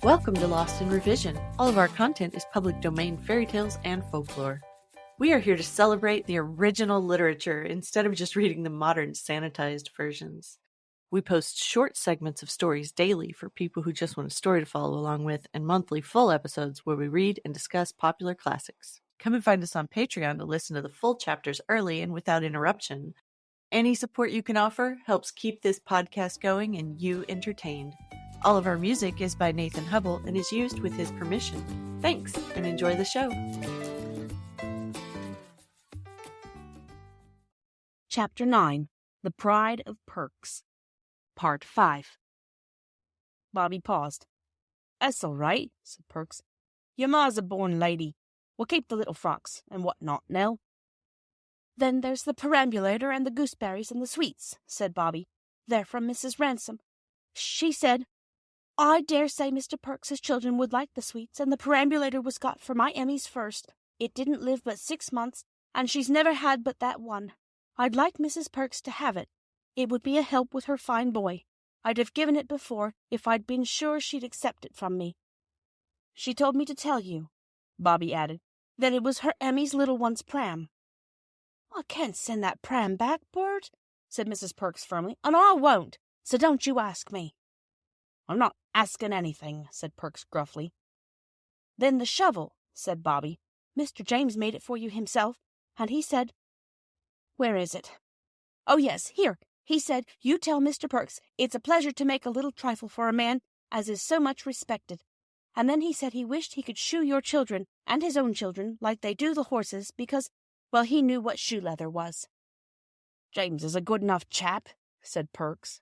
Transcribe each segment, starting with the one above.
Welcome to Lost in Revision. All of our content is public domain fairy tales and folklore. We are here to celebrate the original literature instead of just reading the modern sanitized versions. We post short segments of stories daily for people who just want a story to follow along with, and monthly full episodes where we read and discuss popular classics. Come and find us on Patreon to listen to the full chapters early and without interruption. Any support you can offer helps keep this podcast going and you entertained. All of our music is by Nathan Hubble and is used with his permission. Thanks, and enjoy the show. Chapter 9. The Pride of Perks. Part 5. Bobby paused. "That's all right," said Perks. "Your ma's a born lady. We'll keep the little frocks and what not, Nell." "Then there's the perambulator and the gooseberries and the sweets," said Bobby. "They're from Mrs. Ransom. She said, 'I dare say Mr. Perks's children would like the sweets, and the perambulator was got for my Emmy's first. It didn't live but 6 months, and she's never had but that one. I'd like Mrs. Perks to have it. It would be a help with her fine boy. I'd have given it before if I'd been sure she'd accept it from me. She told me to tell you," Bobby added, "that it was her Emmy's little one's pram." "I can't send that pram back, Bert," said Mrs. Perks firmly, "and I won't, so don't you ask me." "I'm not asking anything," said Perks gruffly. "Then the shovel," said Bobby. "Mr. James made it for you himself, and he said—" "Where is it? Oh, yes, here. He said, 'You tell Mr. Perks it's a pleasure to make a little trifle for a man as is so much respected.' And then he said he wished he could shoe your children and his own children like they do the horses because, well, he knew what shoe leather was." "James is a good enough chap," said Perks.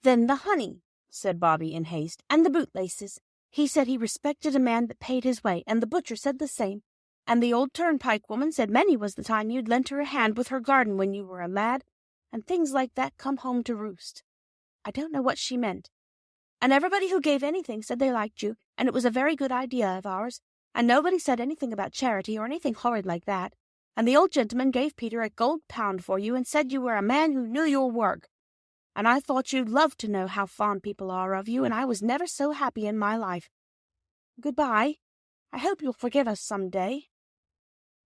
"Then the honey," said Bobby in haste, "and the bootlaces. He said he respected a man that paid his way, and the butcher said the same. And the old turnpike woman said many was the time you'd lent her a hand with her garden when you were a lad, and things like that come home to roost. I don't know what she meant. And everybody who gave anything said they liked you, and it was a very good idea of ours, and nobody said anything about charity or anything horrid like that. And the old gentleman gave Peter a gold pound for you and said you were a man who knew your work. And I thought you'd love to know how fond people are of you, and I was never so happy in my life. Goodbye. I hope you'll forgive us some day."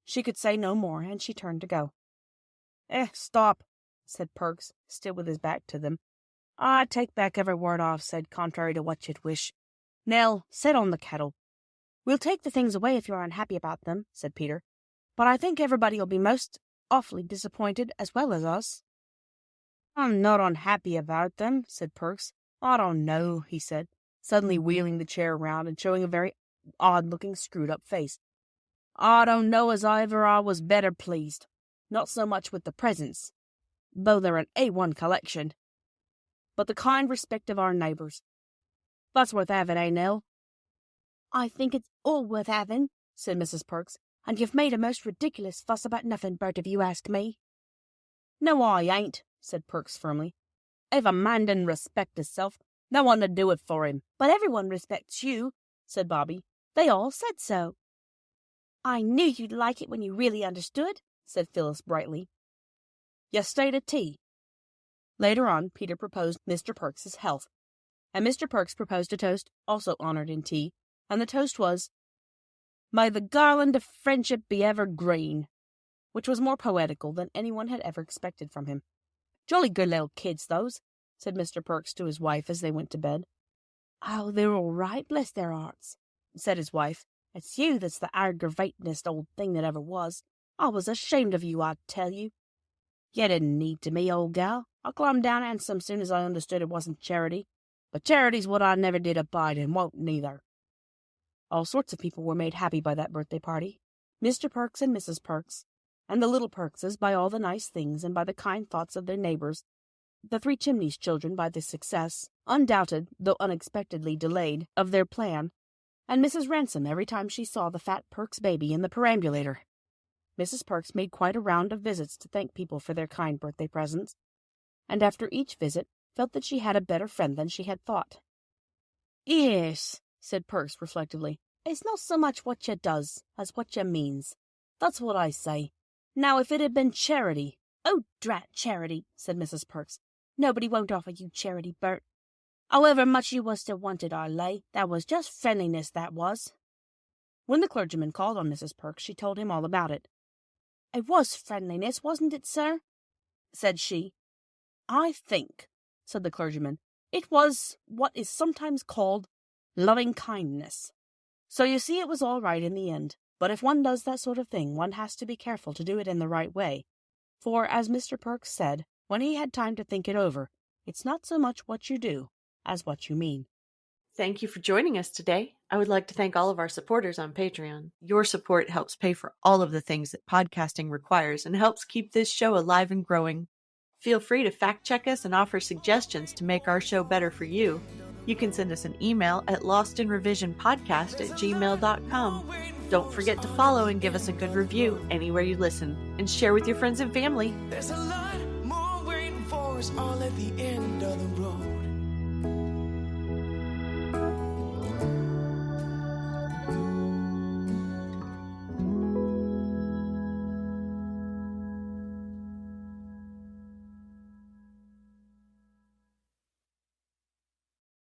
She could say no more, and she turned to go. Stop," said Perks, still with his back to them. "I take back every word I've said contrary to what you'd wish. Nell, set on the kettle." "We'll take the things away if you're unhappy about them," said Peter. "But I think everybody'll be most awfully disappointed, as well as us." "I'm not unhappy about them," said Perks. "I don't know," he said, suddenly wheeling the chair around and showing a very odd-looking screwed-up face. "I don't know as ever I was better pleased. Not so much with the presents, though they're an A1 collection, but the kind respect of our neighbours. That's worth having, eh, Nell?" "I think it's all worth having," said Mrs. Perks, "and you've made a most ridiculous fuss about nothing, Bert, if you ask me." "No, I ain't," said Perks firmly. "If a man didn't respect hisself, no one to do it for him." "But everyone respects you," said Bobby. "They all said so." "I knew you'd like it when you really understood," said Phyllis brightly. "You stayed at tea." Later on, Peter proposed Mr. Perks's health, and Mr. Perks proposed a toast also honored in tea, and the toast was, "May the garland of friendship be ever green," which was more poetical than anyone had ever expected from him. "Jolly good little kids, those," said Mr. Perks to his wife as they went to bed. "Oh, they're all right, bless their hearts," said his wife. "It's you that's the aggravatingest old thing that ever was. I was ashamed of you, I tell you. You didn't need to me, old gal. I climbed down handsome soon as I understood it wasn't charity. But charity's what I never did abide and won't neither." All sorts of people were made happy by that birthday party. Mr. Perks and Mrs. Perks, and the little Perkses by all the nice things and by the kind thoughts of their neighbours, the Three Chimneys children by the success, undoubted, though unexpectedly delayed, of their plan, and Mrs. Ransom every time she saw the fat Perks baby in the perambulator. Mrs. Perks made quite a round of visits to thank people for their kind birthday presents, and after each visit felt that she had a better friend than she had thought. "Yes," said Perks reflectively, "it's not so much what you does as what you means. That's what I say. Now, if it had been charity—" "Oh, drat charity," said Mrs. Perks. "Nobody won't offer you charity, Bert." However much you was to wanted our lay, that was just friendliness, that was. When the clergyman called on Mrs. Perks, she told him all about it. It was friendliness, wasn't it, sir? Said she. I think, said the clergyman, it was what is sometimes called loving-kindness. So you see it was all right in the end. But if one does that sort of thing, one has to be careful to do it in the right way. For, as Mr. Perks said, when he had time to think it over, it's not so much what you do as what you mean. Thank you for joining us today. I would like to thank all of our supporters on Patreon. Your support helps pay for all of the things that podcasting requires and helps keep this show alive and growing. Feel free to fact check us and offer suggestions to make our show better for you. You can send us an email at lostinrevisionpodcast@gmail.com. Don't forget to follow and give us a good review anywhere you listen, and share with your friends and family. There's a lot more waiting for us all at the end of the road.